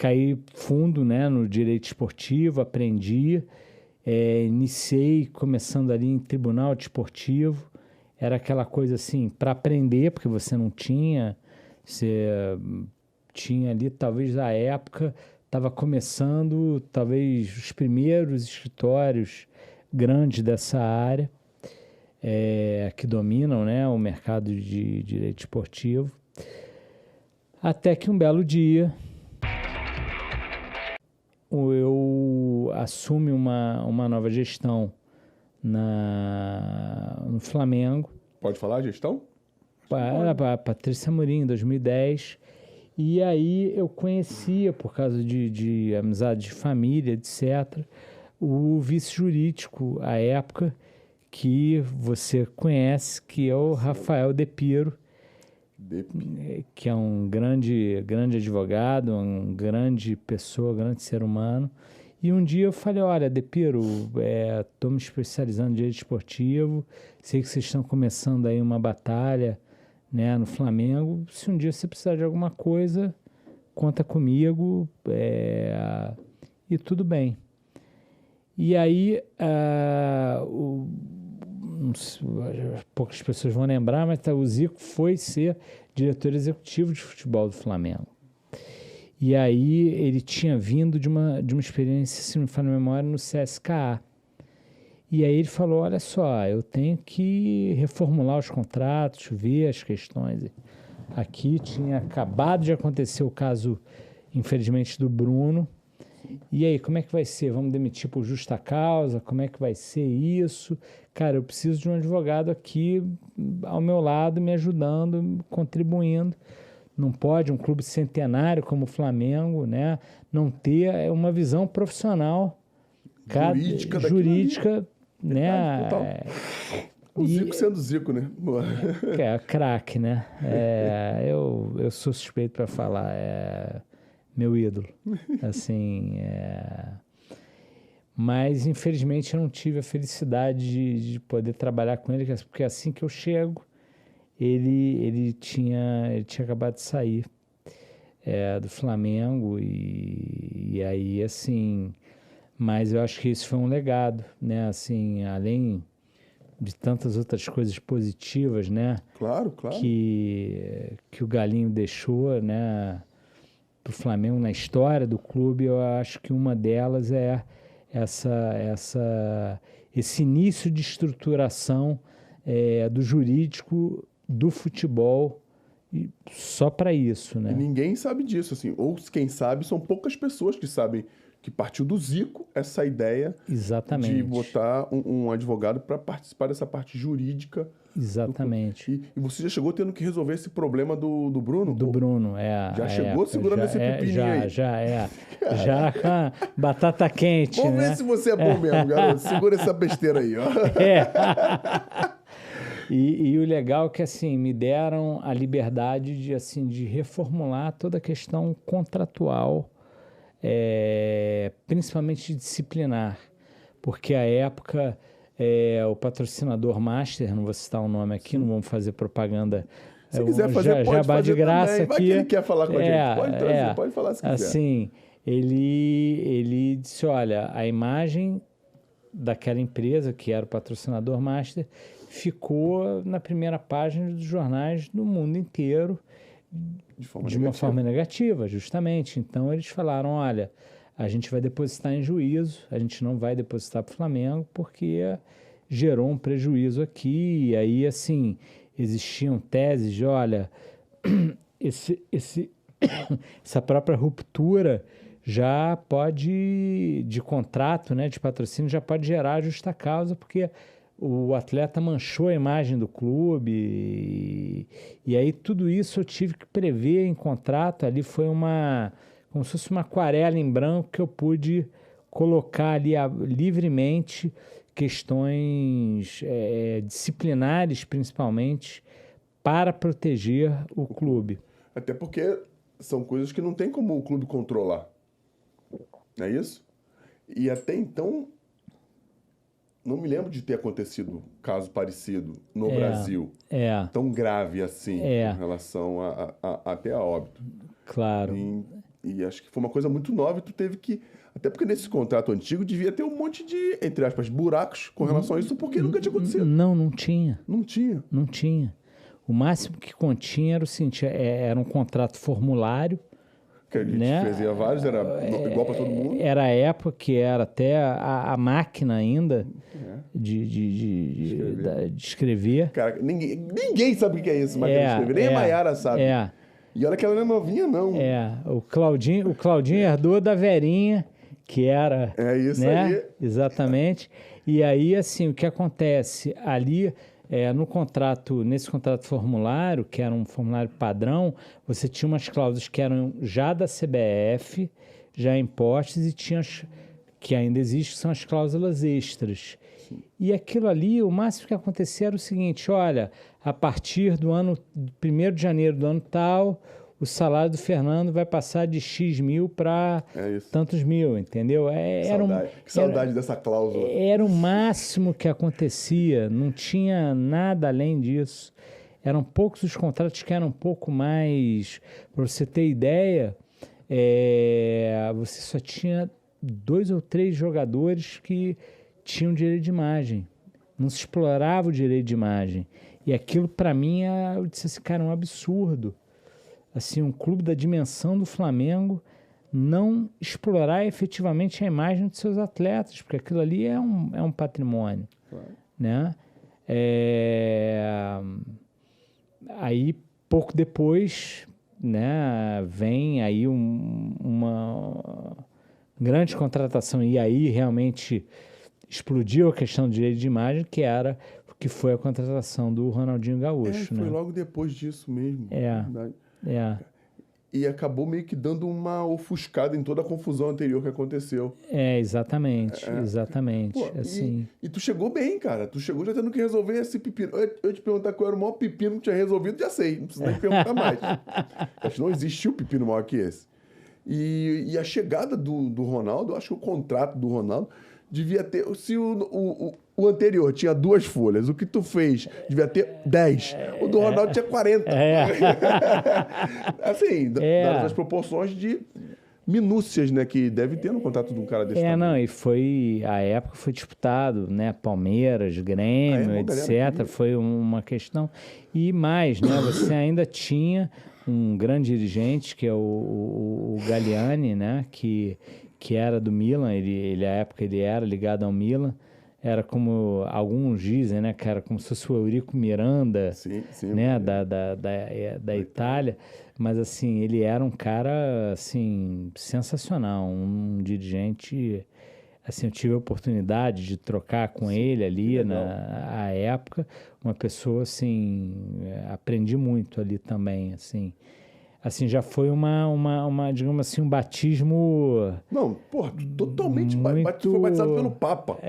caí fundo, né, no direito esportivo, aprendi, iniciei começando ali em tribunal desportivo, era aquela coisa assim, para aprender, porque você não tinha, você tinha ali, talvez na época, estava começando, talvez os primeiros escritórios grandes dessa área, que dominam, né, o mercado de direito esportivo, até que um belo dia eu assumo uma nova gestão no Flamengo. Pode falar gestão? Era a Patrícia Amorim, em 2010. E aí eu conhecia, por causa de amizade de família, etc., o vice-jurídico, à época, que você conhece, que é o Rafael De Piro, que é um grande advogado, um grande pessoa, grande ser humano. E um dia eu falei, olha, De Piro, estou me especializando em direito esportivo, sei que vocês estão começando aí uma batalha, né, no Flamengo, se um dia você precisar de alguma coisa, conta comigo, e tudo bem. E aí, poucas pessoas vão lembrar, mas o Zico foi ser diretor executivo de futebol do Flamengo. E aí ele tinha vindo de uma experiência, se não me falha a memória, no CSKA. E aí ele falou, olha só, eu tenho que reformular os contratos, ver as questões. Aqui tinha acabado de acontecer o caso, infelizmente, do Bruno. E aí, como é que vai ser? Vamos demitir por justa causa? Como é que vai ser isso? Cara, eu preciso de um advogado aqui ao meu lado, me ajudando, contribuindo. Não pode um clube centenário como o Flamengo, né, não ter uma visão profissional, jurídica, né? Total. O Zico sendo Zico, né? É craque, né? Eu sou suspeito para falar, meu ídolo, assim, mas infelizmente eu não tive a felicidade de poder trabalhar com ele, porque assim que eu chego, ele tinha acabado de sair do Flamengo e aí, assim, mas eu acho que isso foi um legado, né, assim, além de tantas outras coisas positivas, né? Claro. Que o Galinho deixou, né, para o Flamengo na história do clube, eu acho que uma delas é esse início de estruturação do jurídico do futebol só para isso, né? E ninguém sabe disso, assim. Ou quem sabe, são poucas pessoas que sabem que partiu do Zico essa ideia. Exatamente. De botar um advogado para participar dessa parte jurídica. Exatamente. E você já chegou tendo que resolver esse problema do Bruno? Do Bruno, Já chegou segurando esse pepininho aí? Já com a batata quente, Vamos né? ver se você é bom mesmo, garoto. Segura essa besteira aí, ó. E o legal é que, assim, me deram a liberdade de reformular toda a questão contratual, principalmente disciplinar, porque à época o patrocinador Master, não vou citar o nome aqui, não vamos fazer propaganda. Se quiser fazer, pode fazer de graça também. aqui. Vai que ele quer falar com a gente. Pode trazer, pode falar se quiser. Assim, ele disse, olha, a imagem daquela empresa, que era o patrocinador Master, ficou na primeira página dos jornais do mundo inteiro de uma forma negativa, justamente. Então, eles falaram, olha, a gente vai depositar em juízo, a gente não vai depositar para o Flamengo, porque gerou um prejuízo aqui. E aí, assim, existiam teses de, olha, essa própria ruptura já pode, de contrato, né, de patrocínio, já pode gerar justa causa, porque o atleta manchou a imagem do clube, e aí tudo isso eu tive que prever em contrato. Ali foi como se fosse uma aquarela em branco que eu pude colocar ali livremente questões disciplinares, principalmente, para proteger o clube. Até porque são coisas que não tem como o clube controlar, não é isso? E até então, não me lembro de ter acontecido caso parecido no Brasil, tão grave assim, em relação até a óbito. Claro. E acho que foi uma coisa muito nova e tu teve que... Até porque nesse contrato antigo devia ter um monte de, entre aspas, buracos com relação a isso, porque nunca tinha acontecido. Não tinha. Não tinha. Não tinha. O máximo que continha era o seguinte, era um contrato formulário, Que a gente né? fazia vários, era igual para todo mundo. Era a época que era até a máquina ainda de escrever. Cara, ninguém sabe o que é isso, máquina de escrever. Nem a Maiara sabe. E olha que ela não é novinha, não. O Claudinho herdou da Verinha, que era... É isso aí. Exatamente. E aí, assim, o que acontece ali... nesse contrato formulário, que era um formulário padrão, você tinha umas cláusulas que eram já da CBF, já impostas, e tinha que ainda existem, que são as cláusulas extras. Sim. E aquilo ali, o máximo que acontecia era o seguinte, olha, a partir do 1º de janeiro do ano tal, o salário do Fernando vai passar de X mil para tantos mil, entendeu? Que saudade dessa cláusula. Era o máximo que acontecia, não tinha nada além disso. Eram poucos os contratos que eram um pouco mais... Para você ter ideia, você só tinha 2 ou 3 jogadores que tinham direito de imagem. Não se explorava o direito de imagem. E aquilo, para mim, eu disse assim, cara, é um absurdo. Assim, um clube da dimensão do Flamengo não explorar efetivamente a imagem de seus atletas, porque aquilo ali é um patrimônio. Claro. Né? Aí, pouco depois, né, vem aí uma grande contratação, e aí realmente explodiu a questão do direito de imagem, que foi a contratação do Ronaldinho Gaúcho. Foi logo depois disso mesmo. Verdade. E acabou meio que dando uma ofuscada em toda a confusão anterior que aconteceu. Exatamente. Pô, assim. E tu chegou bem, cara. Tu chegou já tendo que resolver esse pepino. Eu ia te perguntar qual era o maior pepino que tinha resolvido, já sei. Não precisa nem perguntar mais. Acho que não existiu pepino maior que esse. E a chegada do Ronaldo, eu acho que o contrato do Ronaldo devia ter... Se o anterior tinha 2 folhas, o que tu fez devia ter 10. O do Ronaldo tinha 40. Assim, dadas as proporções de minúcias, né, que deve ter no contrato de um cara desse tamanho. E a época foi disputado, né, Palmeiras, Grêmio, etc. Foi uma questão. E mais, né, você ainda tinha um grande dirigente, que é o Galliani, né, que era do Milan, à época ele era ligado ao Milan, era como alguns dizem, né, que era como se fosse o Eurico Miranda, né, da Itália, mas assim, ele era um cara, assim, sensacional, um dirigente, assim, eu tive a oportunidade de trocar com ele ali na época, uma pessoa, assim, aprendi muito ali também, assim, já foi digamos assim, um batismo... Não, porra, totalmente foi batizado pelo Papa.